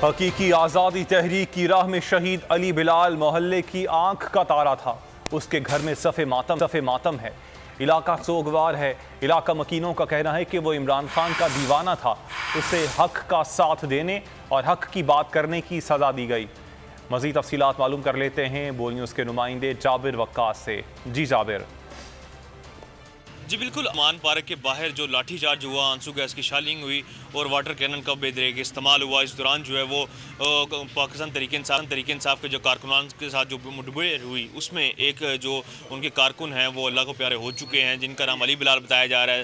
हकीकी आज़ादी तहरीक की राह में शहीद अली बिलाल मोहल्ले की आंख का तारा था। उसके घर में सफ़े मातम है। इलाका सोगवार है। इलाका मकीनों का कहना है कि वो इमरान खान का दीवाना था। उसे हक का साथ देने और हक की बात करने की सज़ा दी गई। मज़ीद तफसीलात मालूम कर लेते हैं बोल न्यूज़ के नुमाइंदे जाबिर वक्कास से। जी जाबिर। जी बिल्कुल, अमान पार्क के बाहर जो लाठीचार्ज हुआ, आंसू गैस की शालिंग हुई और वाटर कैनन का बेदरेग इस्तेमाल हुआ। इस दौरान जो है वो पाकिस्तान तरीके इंसाफ के जो कारकुनान के साथ जो मुठभेड़ हुई उसमें एक जो उनके कारकुन हैं वो अल्लाह को प्यारे हो चुके हैं, जिनका नाम अली बिलाल बताया जा रहा है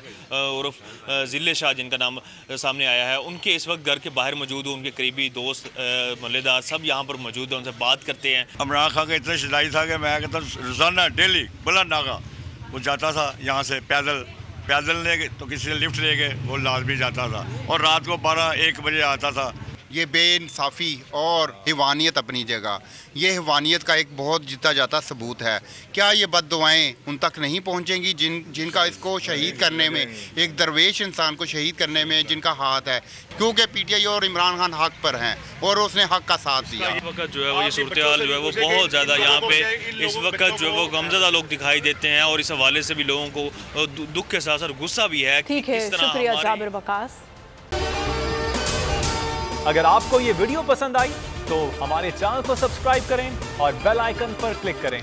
उर्फ जिले शाह जिनका नाम सामने आया है। उनके इस वक्त घर के बाहर मौजूद, उनके करीबी दोस्त मोहल्लेदार सब यहाँ पर मौजूद हैं, उनसे बात करते हैं। इमरान खान का इतना शिदाई था कि मैं कहता रोजाना डेली बुलंद नागा वो जाता था यहाँ से पैदल ले गए तो किसी से लिफ्ट ले गए, वो लाजमी जाता था और रात को 12-1 बजे आता था। ये बेइंसाफ़ी और हिवानियत अपनी जगह, ये हिवानियत का एक बहुत जीता जाता सबूत है। क्या ये बद्दुआएं उन तक नहीं पहुंचेंगी जिनका इसको शहीद करने में, एक दरवेश इंसान को शहीद करने में जिनका हाथ है, क्योंकि पीटीआई और इमरान खान हक पर हैं और उसने हक का साथ दिया। इस वक्त जो है वो ये सूरत हाल जो है वो बहुत ज़्यादा यहाँ पे इस वक्त जो है वो गमज़दा लोग दिखाई देते हैं और इस हवाले से भी लोगों को दुख के साथ साथ गुस्सा भी है। ठीक है, शुक्रिया जाबिर वक्कास। अगर आपको ये वीडियो पसंद आई तो हमारे चैनल को सब्सक्राइब करें और बेल आइकन पर क्लिक करें।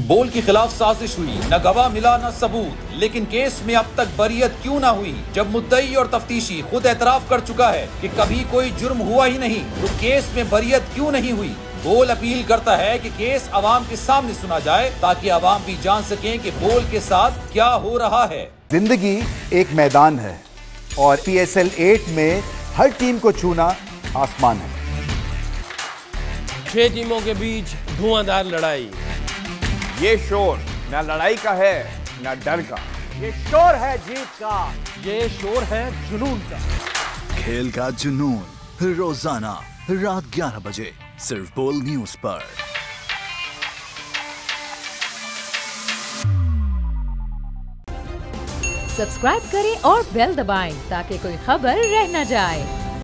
बोल के खिलाफ साजिश हुई, न गवाह मिला न सबूत, लेकिन केस में अब तक बरियत क्यों ना हुई? जब मुद्दई और तफ्तीशी खुद एतराफ कर चुका है कि कभी कोई जुर्म हुआ ही नहीं, तो केस में बरियत क्यों नहीं हुई? बोल अपील करता है कि केस अवाम के सामने सुना जाए ताकि अवाम भी जान सकें कि बोल के साथ क्या हो रहा है। जिंदगी एक मैदान है और PSL 8 में हर टीम को छूना आसमान है। 6 टीमों के बीच धुआंधार लड़ाई। ये शोर न लड़ाई का है न डर का, ये शोर है जीत का, ये शोर है जुनून का। खेल का जुनून रोजाना रात 11 बजे सिर्फ बोल न्यूज पर। सब्सक्राइब करें और बेल दबाएं ताकि कोई खबर रह न जाए।